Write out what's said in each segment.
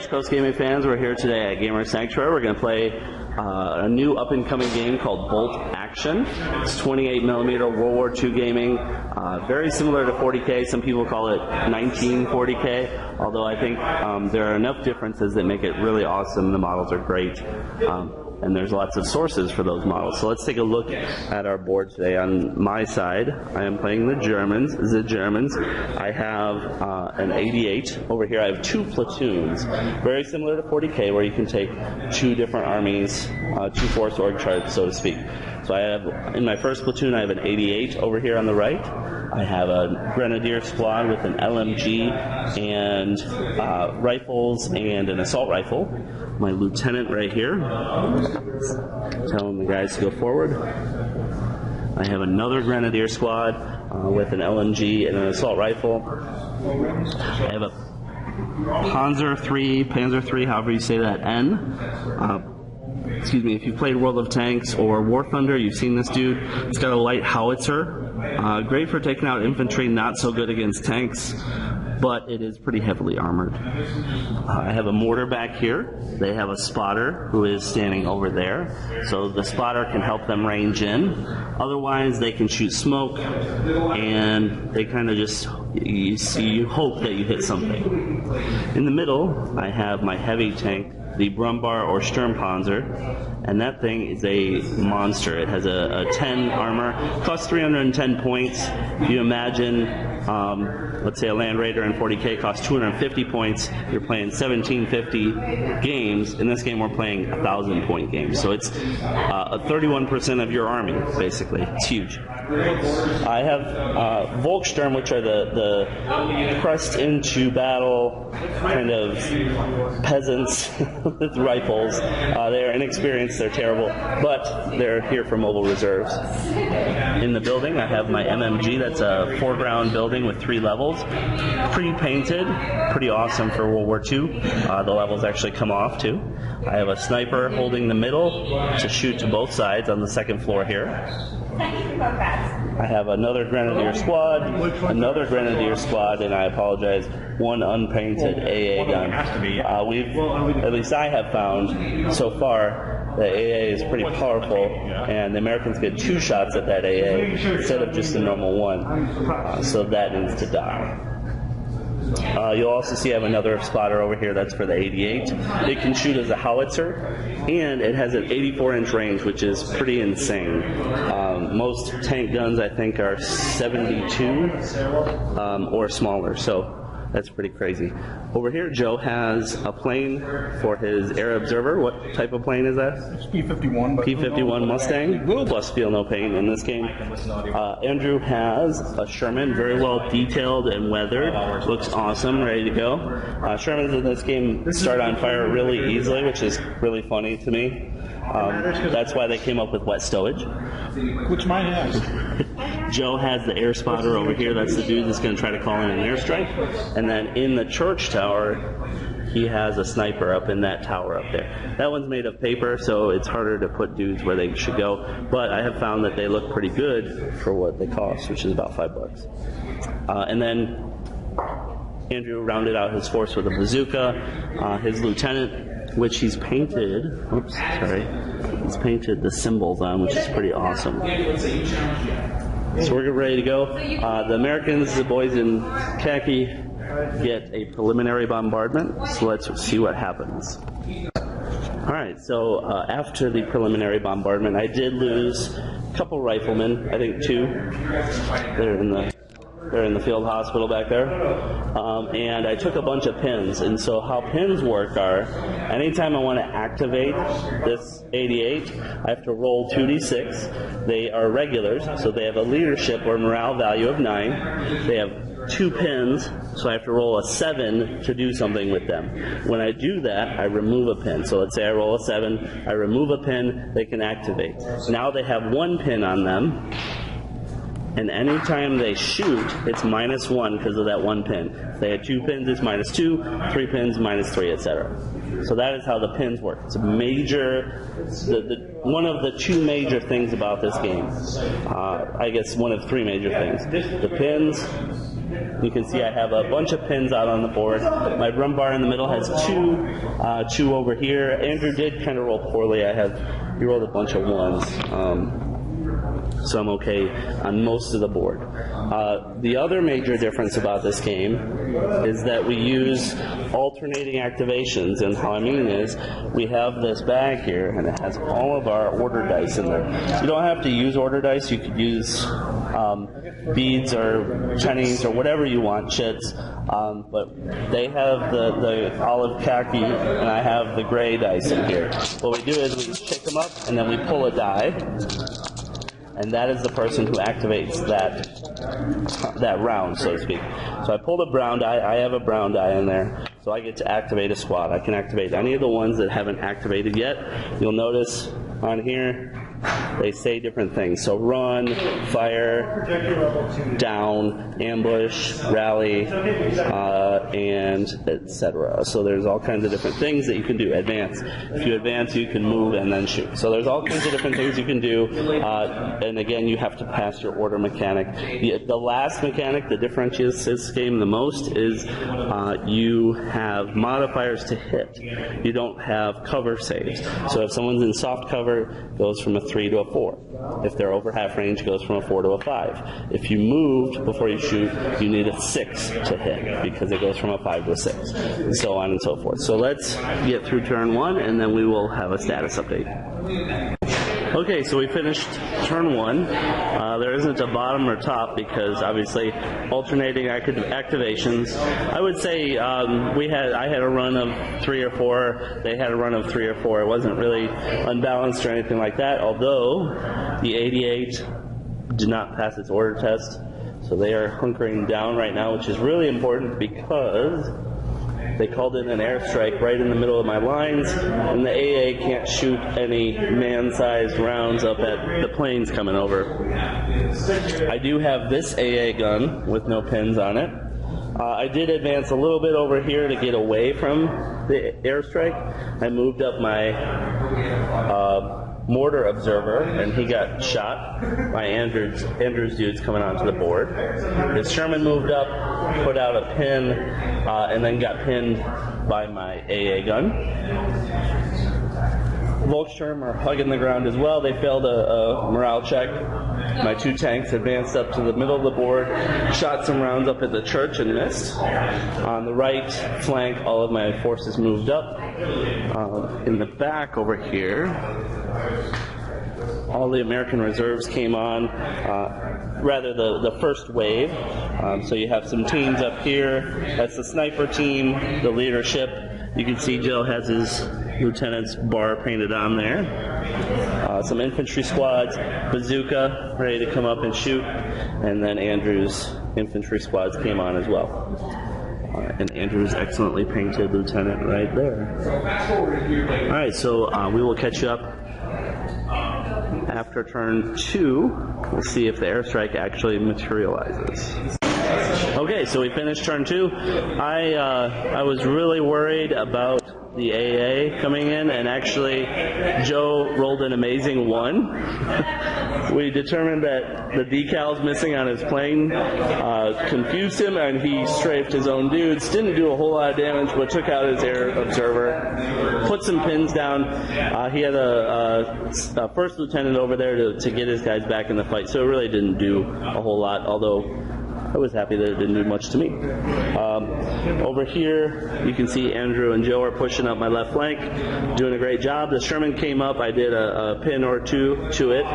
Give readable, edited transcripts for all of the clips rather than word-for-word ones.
West Coast gaming fans, we're here today at Gamer Sanctuary. We're going to play a new up-and-coming game called Bolt Action. It's 28mm World War II gaming, very similar to 40K. Some people call it 1940K, although I think there are enough differences that make it really awesome. The models are great. And there's lots of sources for those models. So let's take a look at our board today. On my side, I am playing the Germans. I have an 88. Over here I have two platoons, very similar to 40K, where you can take two different armies, two force org charts, so to speak. So I have, in my first platoon, I have an 88 over here on the right. I have a grenadier squad with an LMG and rifles and an assault rifle. My lieutenant right here, telling the guys to go forward. I have another grenadier squad with an LMG and an assault rifle. I have a Panzer 3, however you say that, N. Excuse me, if you've played World of Tanks or War Thunder, you've seen this dude. It's got a light howitzer. Great for taking out infantry, not so good against tanks, but it is pretty heavily armored. I have a mortar back here. They have a spotter who is standing over there. So the spotter can help them range in. Otherwise, they can shoot smoke, and they kind of just, you hope that you hit something. In the middle, I have my heavy tank, the Brummbär or Sturmpanzer, and that thing is a monster. It has a 10 armor, costs 310 points. If you imagine, let's say a Land Raider in 40K costs 250 points, you're playing 1750 games. In this game we're playing 1,000-point games, so it's 31% of your army, basically. It's huge. I have Volkssturm, which are the pressed into battle kind of peasants with rifles. They're inexperienced, they're terrible, but they're here for mobile reserves. In the building, I have my MMG. That's a foreground building with 3 levels. Pre-painted, pretty awesome for World War II. The levels actually come off, too. I have a sniper holding the middle to shoot to both sides on the second floor here. I have another grenadier squad, and I apologize, one unpainted AA gun. At least I have found so far, the AA is pretty powerful, and the Americans get 2 shots at that AA instead of just a normal one, so that needs to die. You'll also see I have another spotter over here. That's for the 88. It can shoot as a howitzer, and it has an 84-inch range, which is pretty insane. Most tank guns, I think, are 72 or smaller, so that's pretty crazy. Over here, Joe has a plane for his air observer. What type of plane is that? It's P-51. P-51 Mustang, plus feel no pain in this game. Andrew has a Sherman, very well detailed and weathered. Looks awesome, ready to go. Shermans in this game start on fire really easily, which is really funny to me. That's why they came up with wet stowage. Which mine has. Joe has the air spotter over here. That's the dude that's going to try to call in an airstrike. And then in the church tower, he has a sniper up in that tower up there. That one's made of paper, so it's harder to put dudes where they should go. But I have found that they look pretty good for what they cost, which is about $5. And then Andrew rounded out his force with a bazooka. His lieutenant, which he's painted, he's painted the symbols on, which is pretty awesome. So we're ready to go. The Americans, the boys in khaki, get a preliminary bombardment, so let's see what happens. Alright, so after the preliminary bombardment, I did lose a couple riflemen, I think 2. They're in the field hospital back there. And I took a bunch of pins. And so how pins work are, anytime I want to activate this 88, I have to roll 2d6. They are regulars, so they have a leadership or morale value of 9. They have 2 pins, so I have to roll a 7 to do something with them. When I do that, I remove a pin. So let's say I roll a 7, I remove a pin, they can activate. Now they have 1 pin on them. And anytime they shoot, it's -1 because of that 1 pin. If they had 2 pins, it's -2, 3 pins, -3, etc. So that is how the pins work. It's a major, one of the 2 major things about this game. I guess one of 3 major things. The pins You can see I have a bunch of pins out on the board. My run bar in the middle has two over here. Andrew did kind of roll poorly. He rolled a bunch of ones. So I'm okay on most of the board. The other major difference about this game is that we use alternating activations, and how I mean is we have this bag here, and it has all of our order dice in there. You don't have to use order dice. You could use beads or pennies or whatever you want, chits, but they have the olive khaki, and I have the gray dice in here. What we do is we pick them up, and then we pull a die. And that is the person who activates that round, so to speak. So I pulled a brown die. I have a brown die in there, so I get to activate a squad. I can activate any of the ones that haven't activated yet. You'll notice on here they say different things. So run, fire, down, ambush, rally, and etc. So there's all kinds of different things that you can do. Advance. If you advance, you can move and then shoot. So there's all kinds of different things you can do. And again, you have to pass your order mechanic. The last mechanic that differentiates this game the most is you have modifiers to hit. You don't have cover saves. So if someone's in soft cover, it goes from a 3 to a 4. If they're over half range, it goes from a 4 to a 5. If you moved before you shoot, you need a 6 to hit because it goes from a 5 to a 6, and so on and so forth. So let's get through turn 1, and then we will have a status update. Okay, so we finished turn 1. There isn't a bottom or top because obviously alternating activations. I would say I had a run of 3 or 4. They had a run of 3 or 4. It wasn't really unbalanced or anything like that. Although the 88 did not pass its order test, so they are hunkering down right now, which is really important because they called in an airstrike right in the middle of my lines, and the AA can't shoot any man-sized rounds up at the planes coming over. I do have this AA gun with no pins on it. I did advance a little bit over here to get away from the airstrike. I moved up my mortar observer, and he got shot by Andrew's dudes coming onto the board. His Sherman moved up, put out a pin, and then got pinned by my AA gun. Volkssturm are hugging the ground as well. They failed a morale check. My 2 tanks advanced up to the middle of the board, shot some rounds up at the church and missed. On the right flank, all of my forces moved up. In the back over here, all the American reserves came on, rather the first wave. So you have some teams up here. That's the sniper team, the leadership. You can see Joe has his lieutenant's bar painted on there. Some infantry squads, bazooka, ready to come up and shoot. And then Andrew's infantry squads came on as well. And Andrew's excellently painted lieutenant right there. All right, so we will catch you up after turn 2. We'll see if the airstrike actually materializes. Okay, so we finished turn 2. I was really worried about the AA coming in, and actually Joe rolled an amazing 1. We determined that the decals missing on his plane confused him, and he strafed his own dudes. Didn't do a whole lot of damage, but took out his air observer, put some pins down. He had a first lieutenant over there to get his guys back in the fight, so it really didn't do a whole lot, although I was happy that it didn't do much to me. Over here, you can see Andrew and Joe are pushing up my left flank, doing a great job. The Sherman came up. I did a pin or 2 to it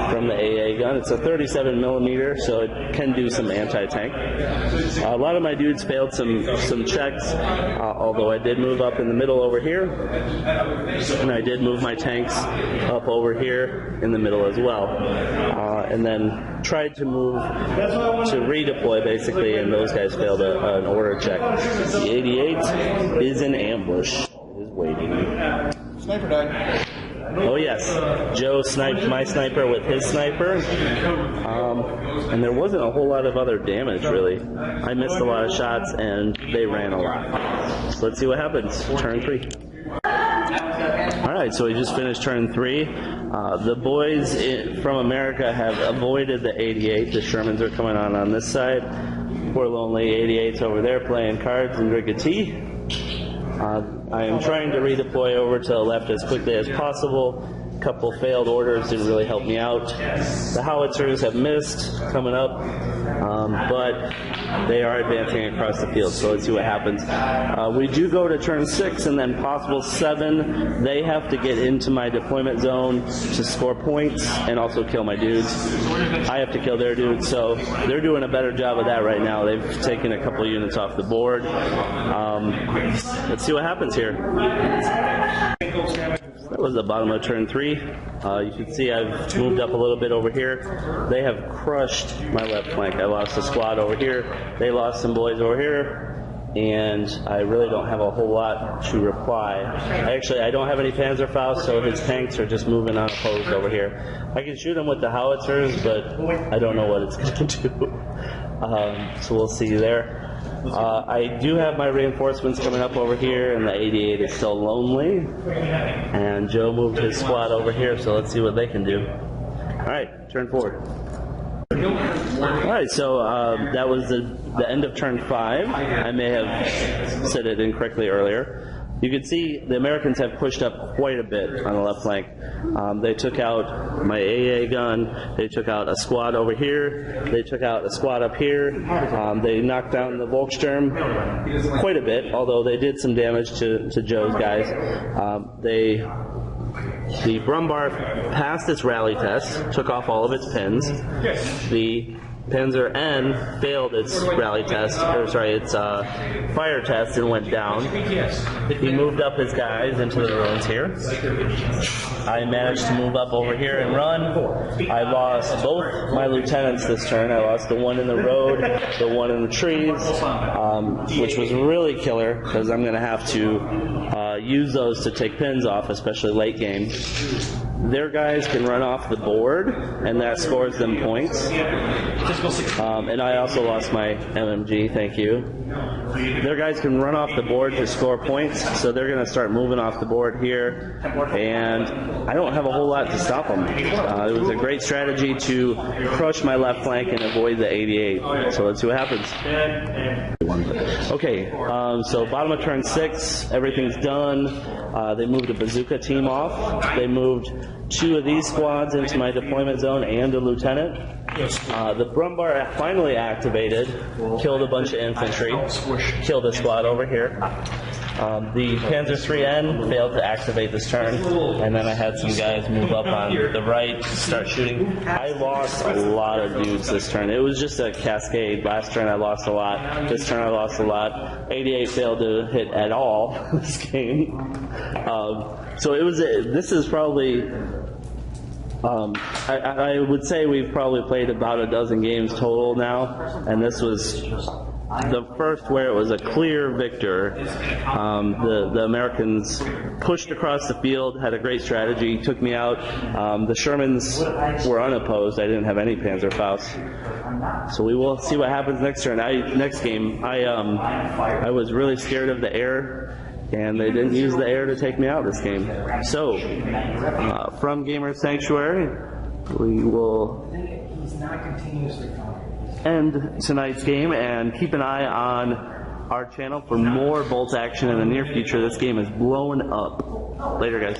from the AA gun. It's a 37 millimeter, so it can do some anti-tank. A lot of my dudes failed some checks, although I did move up in the middle over here, and I did move my tanks up over here in the middle as well, and then tried to move to redeploy basically, and those guys failed an order check. The 88 is in ambush. It is waiting. Sniper died. Oh yes, Joe sniped my sniper with his sniper, and there wasn't a whole lot of other damage really. I missed a lot of shots, and they ran a lot. So let's see what happens. Turn 3. Alright, so we just finished turn 3. The boys from America have avoided the 88. The Shermans are coming on this side. Poor lonely 88's over there playing cards and drink a tea. I am trying to redeploy over to the left as quickly as possible. A couple failed orders didn't really help me out. The howitzers have missed coming up, but they are advancing across the field, so let's see what happens. We do go to turn 6 and then possible 7. They have to get into my deployment zone to score points and also kill my dudes. I have to kill their dudes, so they're doing a better job of that right now. They've taken a couple units off the board. Let's see what happens here. That was the bottom of turn 3. You can see I've moved up a little bit over here. They have crushed my left flank. I lost a squad over here. They lost some boys over here. And I really don't have a whole lot to reply. I don't have any Panzerfaust, so his tanks are just moving unopposed over here. I can shoot him with the howitzers, but I don't know what it's going to do. So we'll see there. I do have my reinforcements coming up over here, and the 88 is still lonely. And Joe moved his squad over here, so let's see what they can do. All right, turn forward. All right, so that was the end of turn 5. I may have said it incorrectly earlier. You can see the Americans have pushed up quite a bit on the left flank. They took out my AA gun. They took out a squad over here. They took out a squad up here. They knocked down the Volkssturm quite a bit, although they did some damage to Joe's guys. The Brumbar passed its rally test, took off all of its pins. The Panzer N failed its rally test, its fire test and went down. He moved up his guys into the ruins here. I managed to move up over here and run. I lost both my lieutenants this turn. I lost the one in the road, the one in the trees, which was really killer because I'm going to have to use those to take pins off, especially late game. Their guys can run off the board, and that scores them points. And I also lost my MMG, thank you. Their guys can run off the board to score points, so they're going to start moving off the board here, and I don't have a whole lot to stop them. It was a great strategy to crush my left flank and avoid the 88, so let's see what happens. Okay, so bottom of turn 6, everything's done. They moved a bazooka team off. They moved 2 of these squads into my deployment zone and a lieutenant. The Brumbar finally activated, killed a bunch of infantry, killed a squad over here. The Panzer 3N failed to activate this turn, and then I had some guys move up on the right, start shooting. I lost a lot of dudes this turn. It was just a cascade. Last turn I lost a lot. This turn I lost a lot. 88 failed to hit at all this game. So it was. This is probably. I would say we've probably played about a dozen games total now, and this was the first where it was a clear victor. The Americans pushed across the field, had a great strategy, took me out. The Shermans were unopposed. I didn't have any Panzerfaust. So we will see what happens next turn. Next game, I was really scared of the air, and they didn't use the air to take me out this game. So, from Gamer Sanctuary, we will end tonight's game and keep an eye on our channel for more Bolt action in the near future. This game is blowing up. Later, guys.